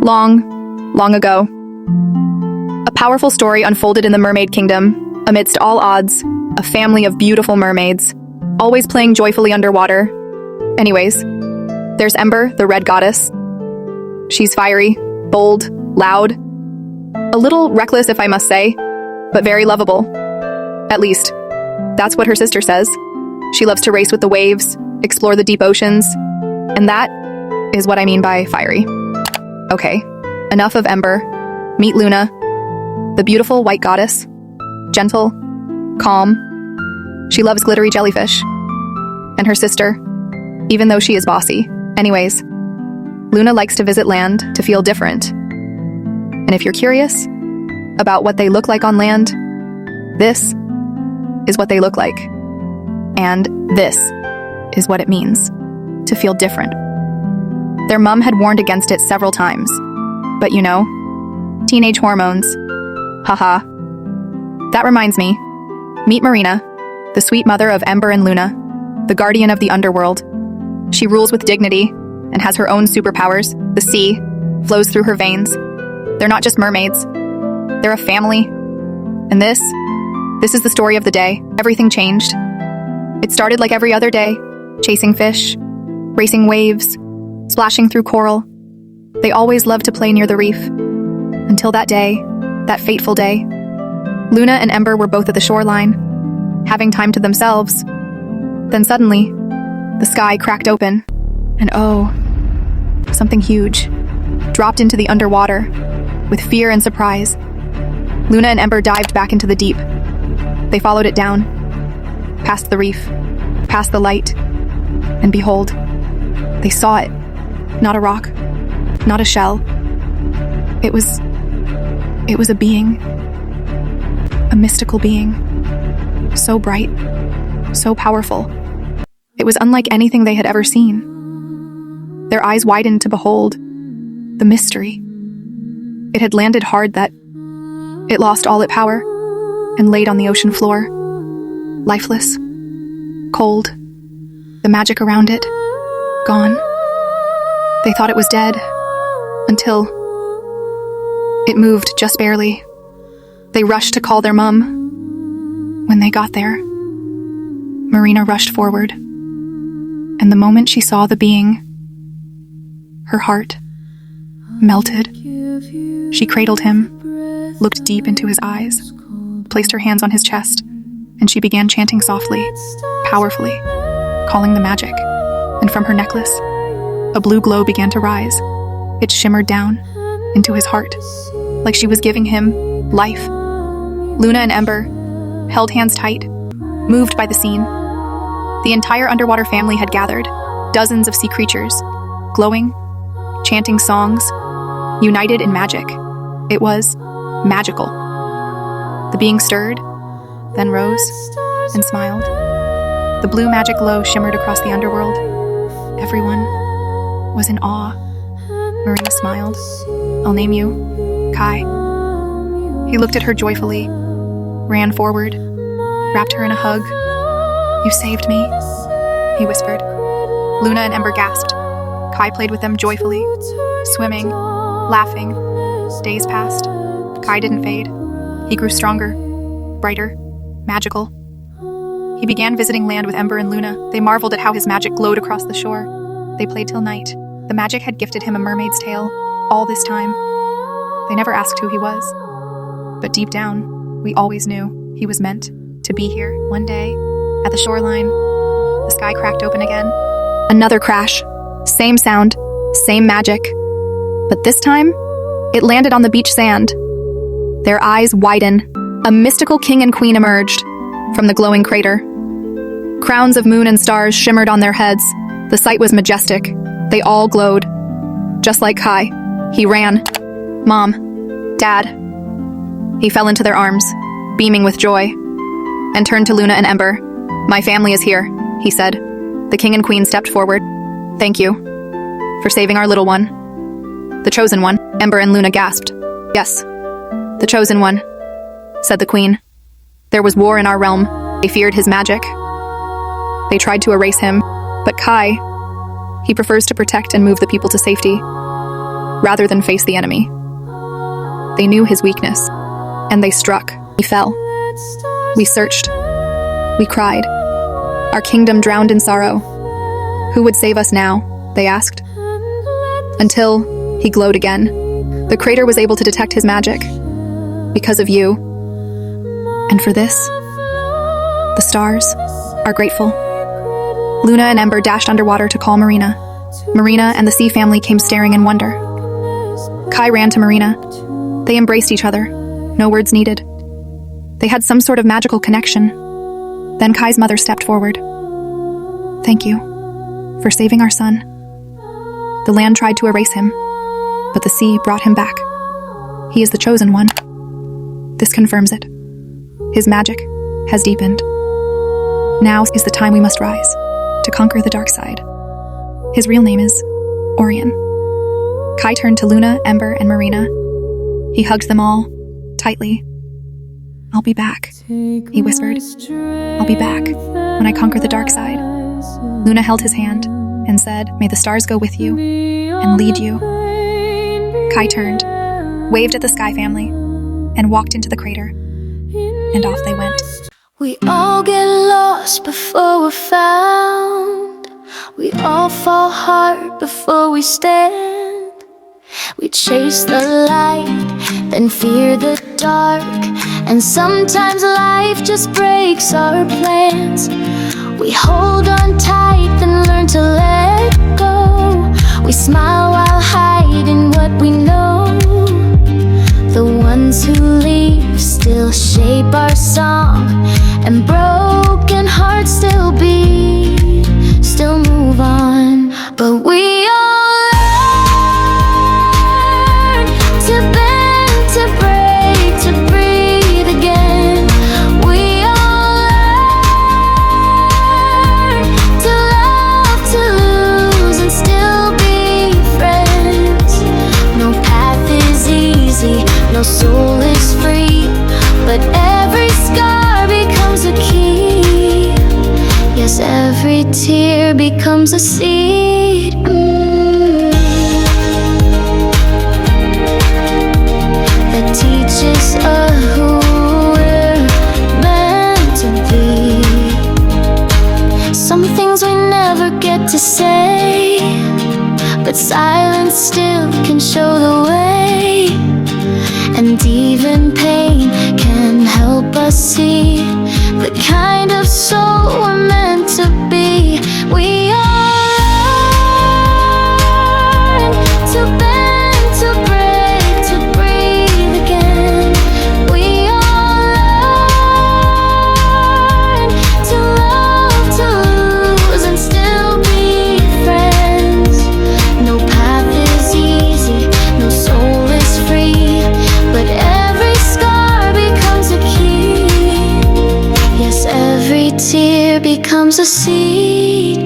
Long, long ago, a powerful story unfolded in the Mermaid Kingdom. Amidst all odds, a family of beautiful mermaids, always playing joyfully underwater. Anyways, there's Ember, the red goddess. She's fiery, bold, loud, a little reckless if I must say, but very lovable. At least, that's what her sister says. She loves to race with the waves, explore the deep oceans, and that is what I mean by fiery. Okay, enough of Ember. Meet Luna, the beautiful white goddess. Gentle, calm. She loves glittery jellyfish. And her sister, even though she is bossy. Anyways, Luna likes to visit land to feel different. And if you're curious about what they look like on land, this is what they look like. And this is what it means to feel different. Their mom had warned against it several times. But you know, teenage hormones. Haha. That reminds me. Meet Marina, the sweet mother of Ember and Luna, the guardian of the underworld. She rules with dignity and has her own superpowers. The sea flows through her veins. They're not just mermaids. They're a family. And this is the story of the day. Everything changed. It started like every other day, chasing fish, racing waves, splashing through coral. They always loved to play near the reef. Until that day, that fateful day. Luna and Ember were both at the shoreline, having time to themselves. Then suddenly, the sky cracked open, and oh, something huge dropped into the underwater with fear and surprise. Luna and Ember dived back into the deep. They followed it down, past the reef, past the light, and behold, they saw it. Not a rock, not a shell. It was a being, a mystical being, so bright, so powerful. It was unlike anything they had ever seen. Their eyes widened to behold the mystery. It had landed hard that it lost all its power and laid on the ocean floor, lifeless, cold, the magic around it, gone. They thought it was dead, until it moved just barely. They rushed to call their mom. When they got there, Marina rushed forward, and the moment she saw the being, her heart melted. She cradled him, looked deep into his eyes, placed her hands on his chest, and she began chanting softly, powerfully, calling the magic. And from her necklace, a blue glow began to rise. It shimmered down into his heart, like she was giving him life. Luna and Ember held hands tight, moved by the scene. The entire underwater family had gathered, dozens of sea creatures, glowing, chanting songs, united in magic. It was magical. The being stirred, then rose and smiled. The blue magic glow shimmered across the underworld. Everyone was in awe. Marina smiled. I'll name you Kai. He looked at her joyfully, ran forward, wrapped her in a hug. You saved me, he whispered. Luna and Ember gasped. Kai played with them joyfully, swimming, laughing. Days passed. Kai didn't fade. He grew stronger, brighter, magical. He began visiting land with Ember and Luna. They marveled at how his magic glowed across the shore. They played till night. The magic had gifted him a mermaid's tale all this time. They never asked who he was. But deep down, we always knew he was meant to be here. One day, at the shoreline, the sky cracked open again. Another crash. Same sound, same magic. But this time, it landed on the beach sand. Their eyes widen. A mystical king and queen emerged from the glowing crater. Crowns of moon and stars shimmered on their heads. The sight was majestic. They all glowed. Just like Kai, he ran. Mom, Dad. He fell into their arms, beaming with joy, and turned to Luna and Ember. My family is here, he said. The king and queen stepped forward. Thank you for saving our little one. The chosen one, Ember and Luna gasped. Yes, the chosen one, said the queen. There was war in our realm. They feared his magic. They tried to erase him, but Kai, he prefers to protect and move the people to safety. rather than face the enemy. They knew his weakness, and they struck. He fell. We searched. We cried. Our kingdom drowned in sorrow. Who would save us now? They asked. Until he glowed again. The crater was able to detect his magic. Because of you. And for this, the stars are grateful. Luna and Ember dashed underwater to call Marina. Marina and the sea family came staring in wonder. Kai ran to Marina. They embraced each other. No words needed. They had some sort of magical connection. Then Kai's mother stepped forward. Thank you for saving our son. The land tried to erase him, but the sea brought him back. He is the chosen one. This confirms it. His magic has deepened. Now is the time we must rise to conquer the dark side. His real name is Orion. Kai turned to Luna, Ember, and Marina. He hugged them all tightly. I'll be back, he whispered. I'll be back when I conquer the dark side. Luna held his hand and said, may the stars go with you and lead you. Kai turned, waved at the Sky family, and walked into the crater. And off they went. We all get lost before we're found. We all fall hard before we stand. We chase the light, then fear the dark. And sometimes life just breaks our plans. We hold on tight, then learn to let go. We smile while hiding what we know. The ones who leave still shape our song, and broken hearts still beat, still move on. But we all learn to bend, to break, to breathe again. We all learn to love, to lose, and still be friends. No path is easy, no soul is free, but every scar becomes a key. Yes, every tear becomes a seed. That teaches us who we're meant to be. Some things we never get to say, but silence still can show the way. And even pain can help us see the kind of soul we're meant to be. We all learn to bend, to break, to breathe again. We all learn to love, to lose, and still be friends. No path is easy, no soul is free, but every scar becomes a key. Yes, every tear becomes a seed.